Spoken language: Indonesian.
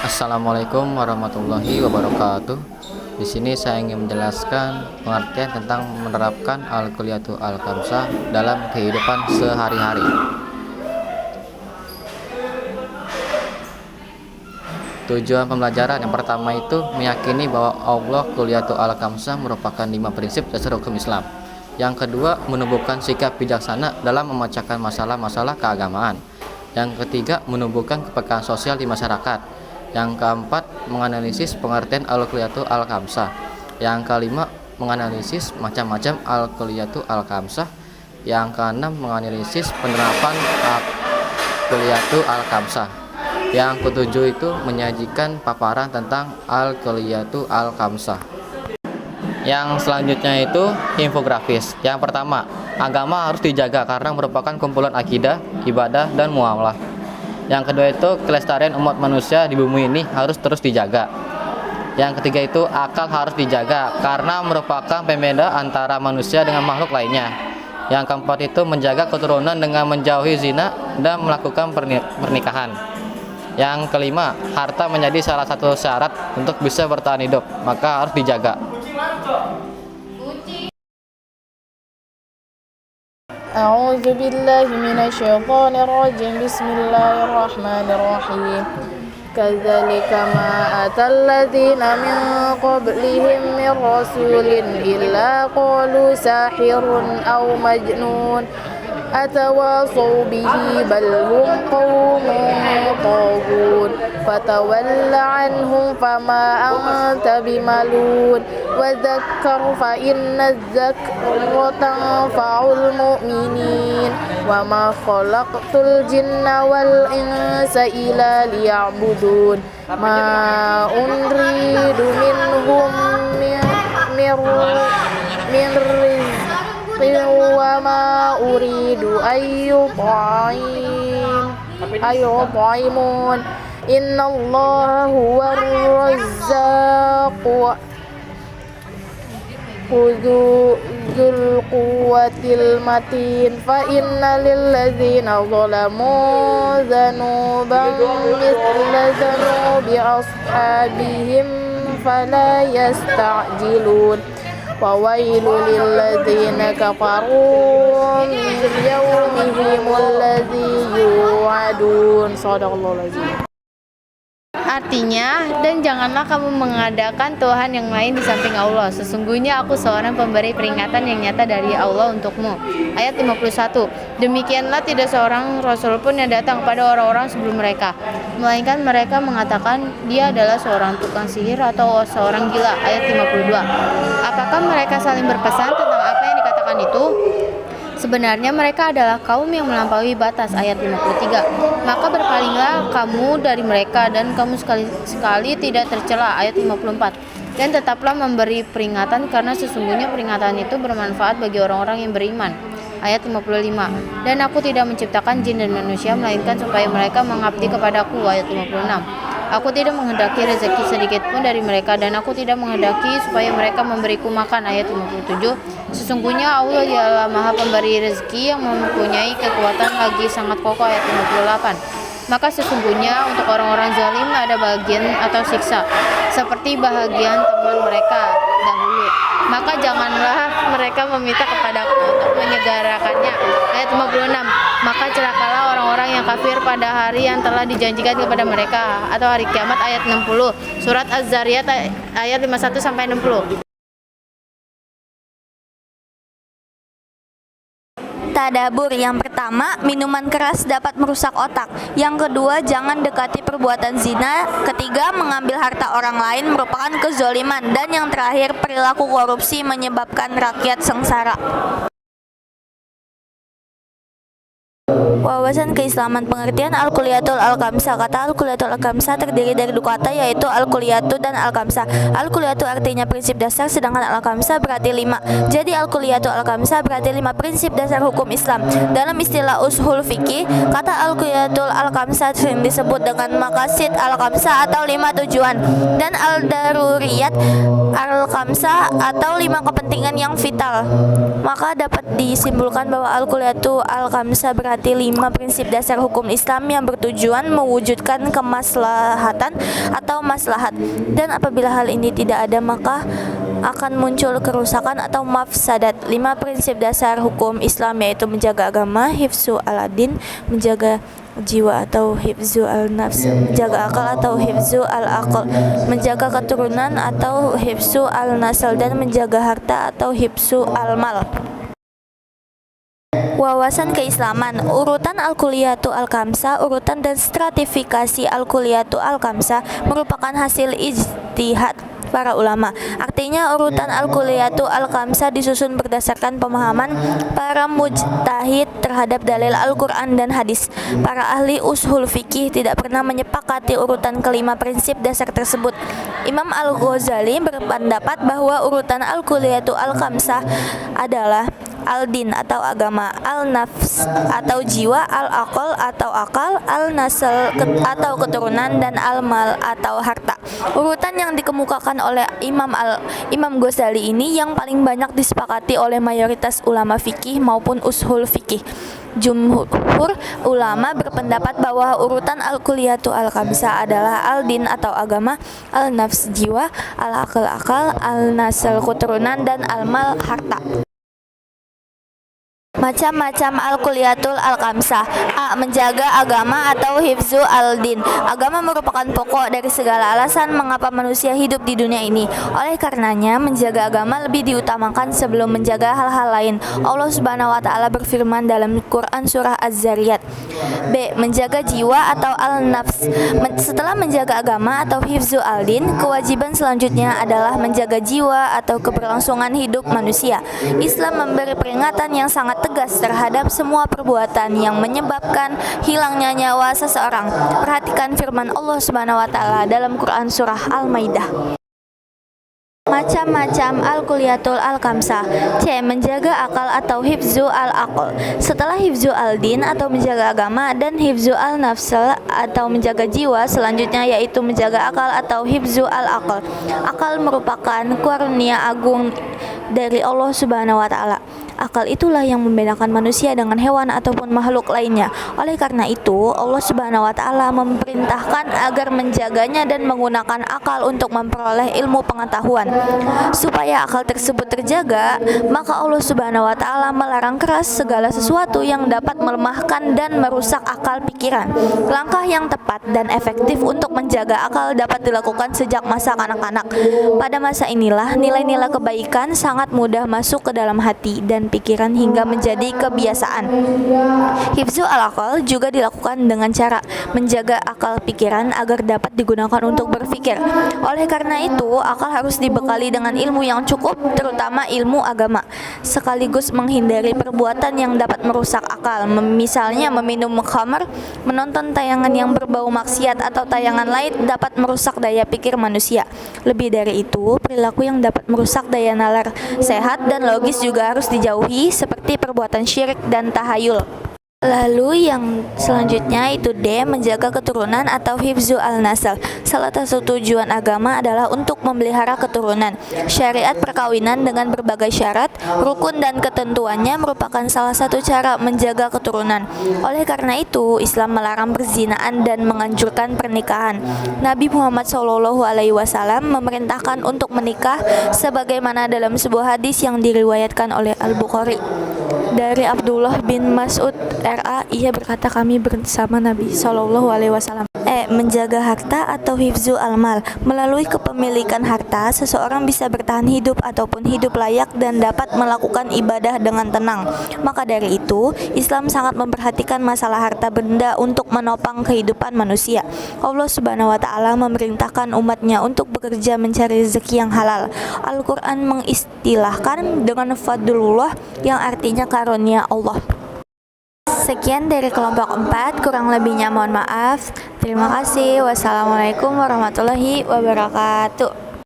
Assalamualaikum warahmatullahi wabarakatuh. Di sini saya ingin menjelaskan pengertian tentang menerapkan al-kulliyatu al-khamsah dalam kehidupan sehari-hari. Tujuan pembelajaran yang pertama itu meyakini bahwa Allah kulliyatu al-khamsah merupakan 5 prinsip dasar hukum Islam. Yang kedua, menumbuhkan sikap bijaksana dalam memecahkan masalah-masalah keagamaan. Yang ketiga, menumbuhkan kepekaan sosial di masyarakat. Yang keempat, menganalisis pengertian al-kulliyatu al-khamsah. Yang kelima, menganalisis macam-macam al-kulliyatu al-khamsah. Yang keenam, menganalisis penerapan al-kulliyatu al-khamsah. Yang ketujuh itu menyajikan paparan tentang al-kulliyatu al-khamsah. Yang selanjutnya itu infografis. Yang pertama, agama harus dijaga karena merupakan kumpulan akidah, ibadah, dan muamalah. Yang kedua itu kelestarian umat manusia di bumi ini harus terus dijaga. Yang ketiga itu akal harus dijaga karena merupakan pembeda antara manusia dengan makhluk lainnya. Yang keempat itu menjaga keturunan dengan menjauhi zina dan melakukan pernikahan. Yang kelima, harta menjadi salah satu syarat untuk bisa bertahan hidup, maka harus dijaga. أعوذ بالله من الشيطان الرجيم بسم الله الرحمن الرحيم كذلك ما أتى الذين من قبلهم من رسول إلا قالوا ساحر أو مجنون أتواصوا به بل هم قوم طاغون فتول عنهم فما أنت بملون وذكر فإن الذكر تنفع المؤمنين وما خلقت الجن والإنس إلا ليعبدون ما أريد منهم من رزق وما أريد أن يطعمون إن الله هو الرزاق ذو القوة المتين فإن للذين ظلموا ذنوبا مثل ذنوب أصحابهم فلا يستعجلون وويل للذين كفروا من يومهم الذي يوعدون صدق الله العظيم. Artinya, dan janganlah kamu mengadakan Tuhan yang lain di samping Allah. Sesungguhnya aku seorang pemberi peringatan yang nyata dari Allah untukmu. Ayat 51. Demikianlah tidak seorang Rasul pun yang datang kepada orang-orang sebelum mereka, melainkan mereka mengatakan dia adalah seorang tukang sihir atau seorang gila. Ayat 52. Apakah mereka saling berpesan tentang apa yang dikatakan itu? Sebenarnya mereka adalah kaum yang melampaui batas. Ayat 53. Maka berpalinglah kamu dari mereka dan kamu sekali-sekali tidak tercela. Ayat 54. Dan tetaplah memberi peringatan karena sesungguhnya peringatan itu bermanfaat bagi orang-orang yang beriman. Ayat 55. Dan aku tidak menciptakan jin dan manusia melainkan supaya mereka mengabdi kepadaku. Ayat 56. Aku tidak menghendaki rezeki sedikit pun dari mereka dan aku tidak menghendaki supaya mereka memberiku makan. Ayat 57. Sesungguhnya Allah ialah Maha Pemberi rezeki yang mempunyai kekuatan lagi sangat kokoh. Ayat 58. Maka sesungguhnya untuk orang-orang zalim ada bagian atau siksa seperti bahagian teman mereka dahulu. Maka janganlah mereka meminta kepadaku untuk menyegerakannya. Ayat 56. Maka celakalah orang-orang yang kafir pada hari yang telah dijanjikan kepada mereka atau hari kiamat. Ayat 60. Surat Az-Zariyat ayat 51 sampai 60. Tadabur. Yang pertama, minuman keras dapat merusak otak. Yang kedua, jangan dekati perbuatan zina. Ketiga, mengambil harta orang lain merupakan kezoliman. Dan yang terakhir, perilaku korupsi menyebabkan rakyat sengsara. Wawasan keislaman. Pengertian al-kulliyatul al-khamsah. Kata al-kulliyatul al-khamsah terdiri dari dua kata, yaitu al-kulliyatu dan al-khamsah. Al-kulliyatu artinya prinsip dasar, sedangkan al-khamsah berarti 5. Jadi al-kulliyatu al-khamsah berarti 5 prinsip dasar hukum Islam. Dalam istilah ushul fikih, kata al-kulliyatul al-khamsah sering disebut dengan maqasid al-khamsah atau 5 tujuan, dan al-daruriyat al-khamsah atau 5 kepentingan yang vital. Maka dapat disimpulkan bahwa al-kulliyatu al-khamsah berarti 5 5 prinsip dasar hukum Islam yang bertujuan mewujudkan kemaslahatan atau maslahat, dan apabila hal ini tidak ada maka akan muncul kerusakan atau mafsadat. 5 prinsip dasar hukum Islam yaitu menjaga agama, hifzu al-din, menjaga jiwa atau hifzu al-nafs, menjaga akal atau hifzu al-aql, menjaga keturunan atau hifzu al-nasl, dan menjaga harta atau hifzu al-mal. Wawasan keislaman. Urutan Al-Kulliyatu Al-Khamsah, urutan dan stratifikasi Al-Kulliyatu Al-Khamsah merupakan hasil ijtihad para ulama. Artinya urutan Al-Kulliyatu Al-Khamsah disusun berdasarkan pemahaman para mujtahid terhadap dalil Al-Quran dan hadis. Para ahli ushul fikih tidak pernah menyepakati urutan kelima prinsip dasar tersebut. Imam Al-Ghazali berpendapat bahwa urutan Al-Kulliyatu Al-Khamsah adalah al-din atau agama, al-nafs atau jiwa, al-aql atau akal, al-nasl atau keturunan, dan al-mal atau harta. Urutan yang dikemukakan oleh Imam Ghazali ini yang paling banyak disepakati oleh mayoritas ulama fikih maupun ushul fikih. Jumhur ulama berpendapat bahwa urutan Al-Kulliyatu Al-Khamsah adalah al-din atau agama, al-nafs jiwa, al-aql akal, al-nasl keturunan, dan al-mal harta. Macam-macam Al-Kulliyatul Al-Khamsah. A. Menjaga agama atau hifzu al-din. Agama merupakan pokok dari segala alasan mengapa manusia hidup di dunia ini. Oleh karenanya, menjaga agama lebih diutamakan sebelum menjaga hal-hal lain. Allah Subhanahu wa taala berfirman dalam Quran surah Az-Zariyat. B. Menjaga jiwa atau al-nafs. Setelah menjaga agama atau hifzu al-din, kewajiban selanjutnya adalah menjaga jiwa atau keberlangsungan hidup manusia. Islam memberi peringatan yang sangat tegas terhadap semua perbuatan yang menyebabkan hilangnya nyawa seseorang. Perhatikan firman Allah Subhanahu wa taala dalam Quran surah Al-Maidah. Macam-macam Al-Kulliyatul Al-Khamsah. C. Menjaga akal atau hifzu al-aql. Setelah hifzu al-din atau menjaga agama dan hifzu al-nafsal atau menjaga jiwa, selanjutnya yaitu menjaga akal atau hifzu al-aql. Akal merupakan karunia agung dari Allah Subhanahu wa taala. Akal itulah yang membedakan manusia dengan hewan ataupun makhluk lainnya. Oleh karena itu, Allah Subhanahu wa taala memerintahkan agar menjaganya dan menggunakan akal untuk memperoleh ilmu pengetahuan. Supaya akal tersebut terjaga, maka Allah Subhanahu wa taala melarang keras segala sesuatu yang dapat melemahkan dan merusak akal pikiran. Langkah yang tepat dan efektif untuk menjaga akal dapat dilakukan sejak masa kanak-kanak. Pada masa inilah nilai-nilai kebaikan sangat mudah masuk ke dalam hati dan pikiran hingga menjadi kebiasaan. Hifzu al-aqal juga dilakukan dengan cara menjaga akal pikiran agar dapat digunakan untuk berpikir. Oleh karena itu, akal harus dibekali dengan ilmu yang cukup, terutama ilmu agama, sekaligus menghindari perbuatan yang dapat merusak akal, misalnya meminum khamar, menonton tayangan yang berbau maksiat, atau tayangan lain dapat merusak daya pikir manusia. Lebih dari itu, perilaku yang dapat merusak daya nalar sehat dan logis juga harus dijauhi, seperti perbuatan syirik dan tahayul. Lalu yang selanjutnya itu D. Menjaga keturunan atau hifzu al-nasl. Salah satu tujuan agama adalah untuk memelihara keturunan. Syariat perkawinan dengan berbagai syarat, rukun dan ketentuannya merupakan salah satu cara menjaga keturunan. Oleh karena itu, Islam melarang perzinaan dan menganjurkan pernikahan. Nabi Muhammad SAW memerintahkan untuk menikah sebagaimana dalam sebuah hadis yang diriwayatkan oleh Al-Bukhari. Dari Abdullah bin Mas'ud RA, ia berkata, kami bersama Nabi SAW. Menjaga harta atau hifzu al-mal. Melalui kepemilikan harta, seseorang bisa bertahan hidup ataupun hidup layak dan dapat melakukan ibadah dengan tenang. Maka dari itu, Islam sangat memperhatikan masalah harta benda untuk menopang kehidupan manusia. Allah Subhanahu wa taala memerintahkan umatnya untuk bekerja mencari rezeki yang halal. Al-Quran mengistilahkan dengan fadlullah yang artinya karunia Allah. Sekian dari kelompok 4, kurang lebihnya mohon maaf. Terima kasih. Wassalamualaikum warahmatullahi wabarakatuh.